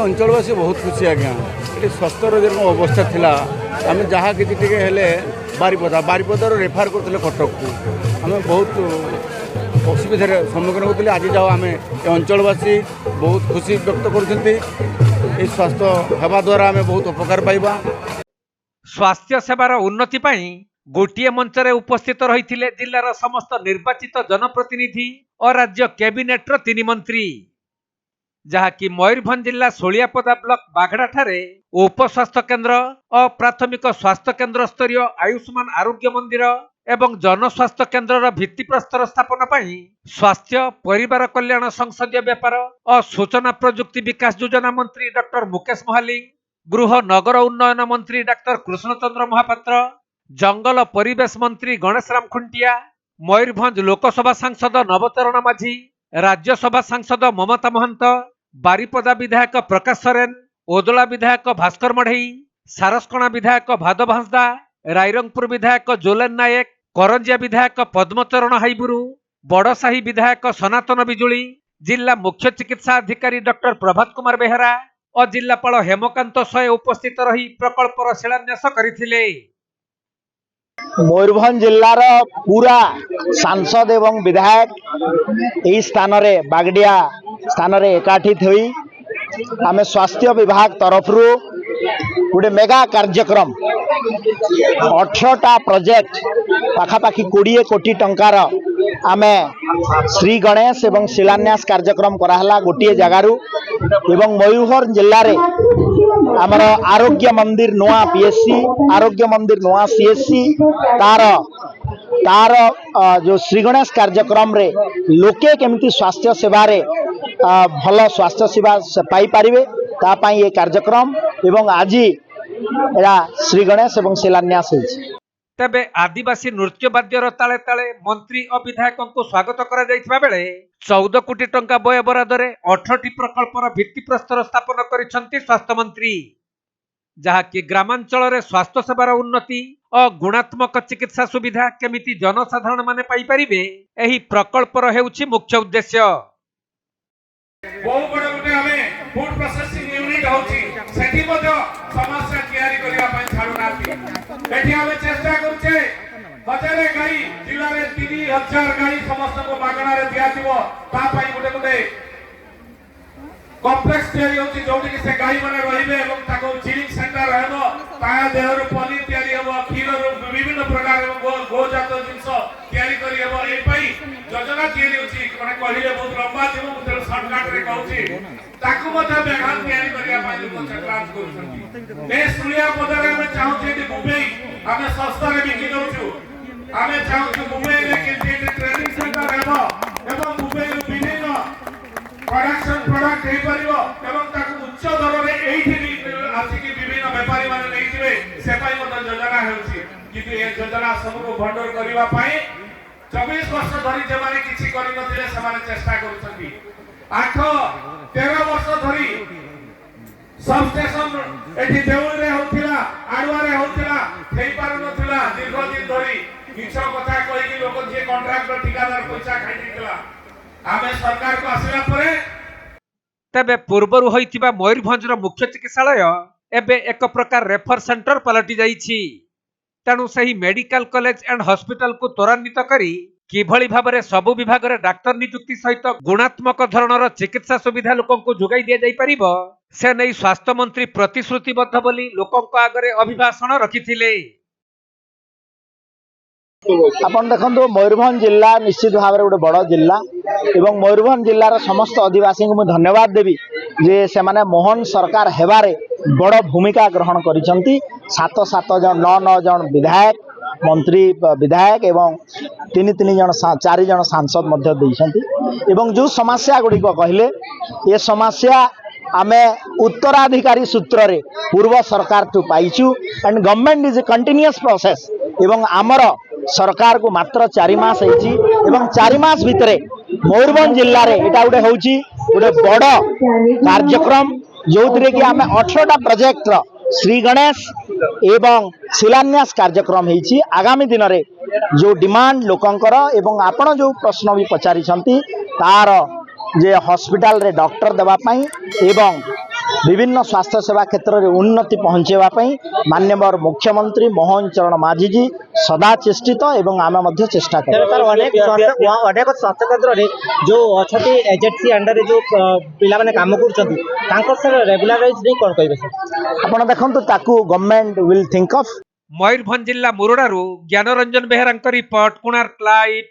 अंचलवासी बहुत खुशी आज्ञा ये स्वास्थ्यर जो अवस्था थिला आम जहाँ कि बारिपदार रेफर करते कटक को आम बहुत असुविधार सम्मुखीन होते आज जाओ आम अंचलवासी बहुत खुशी व्यक्त कर स्वास्थ्य सेवा द्वारा आम बहुत उपकार पाइबा। स्वास्थ्य सेवार उन्नति पाई गोटे मंचरे उपस्थित रही जिलार समस्त निर्वाचित जनप्रतिनिधि और राज्य कैबिनेटर 3 मंत्री जहाँकि मयूरभंज जिला सोलियापदा ब्लॉक बागड़ा ठारे उपस्वास्थ्य केन्द्र और प्राथमिक स्वास्थ्य केन्द्र स्तरीय आयुष्मान आरोग्य मंदिर एवं जनस्वास्थ्य केन्द्र भित्तिप्रस्तर स्थापन पाई स्वास्थ्य परिवार कल्याण संसदीय व्यापार और सूचना प्रजुक्ति विकास योजना मंत्री डॉक्टर मुकेश महालिंग, गृह नगर उन्नयन मंत्री डाक्तर कृष्णचंद्र महापात्र, जंगल परिवेश मंत्री गणेश राम खुंटिया, मयूरभंज लोकसभा सांसद नवचरण माझी, राज्यसभा सांसद ममता महंत, बारिपदा विधायक प्रकाश सोरेन, ओदला विधायक भास्कर मढ़ई, सारसकणा विधायक भादव हांसदा, रायरंगपुर विधायक जोलेन नायक, करंजिया विधायक पद्मचरण हाईबुरु, बड़साही विधायक सनातन बिजुली, जिला मुख्य चिकित्सा अधिकारी डॉक्टर प्रभात कुमार बेहरा और जिलापाल हेमकांत सोय उपस्थित रही प्रकल्पर शिलान्यास करथिले। मयूरभंज जिलार पूरा सांसद एवं विधायक यही स्थान रे बागड़िया स्थान रे एकाठी थई आमे स्वास्थ्य विभाग तरफ गोटे मेगा कार्यक्रम 18टा प्रोजेक्ट पाखापाखि 20 कोटी टंकार आमे श्री गणेश एवं शिलान्यास कार्यक्रम कराला गोटे जगारू एवं मयूरभंज जिले रे आमर आरोग्य मंदिर नुआ पीएससी आरोग्य मंदिर नुआ सीएससी तार जो श्री गणेश कार्यक्रम रे लोके केमती स्वास्थ्य सेवा रे भल स्वास्थ्य सेवा पाई पारिबे ता पई ये कार्यक्रम एवं आज एरा श्री गणेश एवं शिलान्यास होइछि। तेबे आदिवासी नृत्य वाद्यर ताले ताले मंत्री और विधायकों को स्वागत करा जायथिबा बेले 14 कोटी टंका व्यय बरादरे 18टी प्रकल्पर भित्तिप्रस्तर स्थापन करिसंती स्वास्थ्य मंत्री जहाँकि ग्रामांचल रे स्वास्थ्य सेवार उन्नति और गुणात्मक चिकित्सा सुविधा केमिति जनसाधारण माने पाई परिबे एही प्रकल्पर हेउछि मुख्य उद्देश्य। बहुत बड़ा गुटे हमें फूड प्रोसेसिंग यूनिट होची सेठी मध्य समस्या तयारी करिया पय छाडू नाती एठी हमें चेष्टा करछे हजारे गाई जिल्ला रे 3000 गाई समस्त को मागणा रे दियाथिबो ता पय गुटे गुटे कॉम्प्लेक्स तयारी होची जोटी कि से गाई माने रहिबे एवं ताको चिलिंग सेंटर रहबो ता देहर पनीर तयारी हबो खीर विभिन्न प्रकार एवं गो जात जिंस तयारी करी हबो ए पय योजना तयारी होची माने कहिले बहुत लंबा थिबो मुते शॉर्टकट रे कहूची ताकू मते बेघान तयारी करिया पय लोक चक्रांत करूछंती ए सुलिया पदारे में चाहूचे कि मुंबई आमे सस्ता रे बिकी दउछु आमे चाहूछु मुंबई रे कि ट्रेनिंग सेंटर हेबो एवं मुंबई रो विभिन्न प्रोडक्शन प्रोडक्ट हे परिबो एवं ताकू उच्च दर रे एठी आसी कि विभिन्न व्यापारी माने नैथिबे से पय मते योजना हेउची किंतु ए योजना सबको भंडोर करिवा पय 24 वर्ष धरी जे माने किछि करि नथिले से माने चेष्टा करूछंती 8-13 वर्ष धरी सब स्टेशन एठी देउल रे होथिला आडवा रे होथिला थेई पार नथिला दीर्घ दिन धरी किछ कथा कहि कि लोक जे कॉन्ट्रैक्टर ठेकेदार पैसा खाइ दितला आमे सरकार को आसिला परे तबे पूर्वरु होइतिबा मयूरभंजर मुख्य चिकित्सालय एबे एक प्रकार रेफर सेंटर पलटि जाइछि तेणु सही मेडिकल कॉलेज एंड हॉस्पिटल को त्वरान्वित करी किभली भाबरे सबु विभाग रे डाक्टर नियुक्ति सहित गुणात्मक धरणर चिकित्सा सुविधा लोकों को जोगाई दिया जाई परिबो से नै स्वास्थ्य मंत्री प्रतिश्रुतिबद्ध बोली लोकों को आगरे अभिभाषण रखिथिले। अपन देखो मयूरभंज जिला निश्चित भाव में गोटे बड़ जिला एवं मयूरभंज जिलार समस्त आदिवासी को मुझे धन्यवाद देवी जे से माने मोहन सरकार हेबारे बड़ भूमिका ग्रहण करिसंती 7 जन 9 जन विधायक मंत्री विधायक एवं 3 जन 4 जन सांसद मध्य देइसंती एवं जो समस्या गुड़िक कहले ये समस्या आमे उत्तराधिकारी सूत्र रे पूर्व सरकार टू पाइचु and government is a continuous process एवं आमर सरकार को मात्र 4 मास होइछि एवं 4 मास भितरे मयूरभंज जिल्ला रे एटा उडे होउछि उडे बड़ कार्यक्रम जोथरे कि आमे 18टा प्रोजेक्ट रो श्री गणेश एवं शिलान्यास कार्यक्रम होइछि। आगामी दिन रे जो डिमांड लोकंकर एवं आपण जो प्रश्न भी पचारि छंती तार जे हॉस्पिटल रे डॉक्टर देबा पई एवं विभिन्न स्वास्थ्य सेवा क्षेत्र में उन्नति पहुँचेवाई माननीय मुख्यमंत्री मोहन चरण माझी जी सदा चेष्टित एवं आम चेष्टा कर सर अनेक स्वास्थ्य केन्द्र में जो अच्छा एजेंसी अंडर जो पिला काम कर रेगुलाराइज नहीं कौन कहे सर आपण देखंतु ताकू government will think of. Mayurbhanj जिला मुरुडारू ज्ञानरंजन बेहेरा रिपोर्ट कोणार्क लाइव।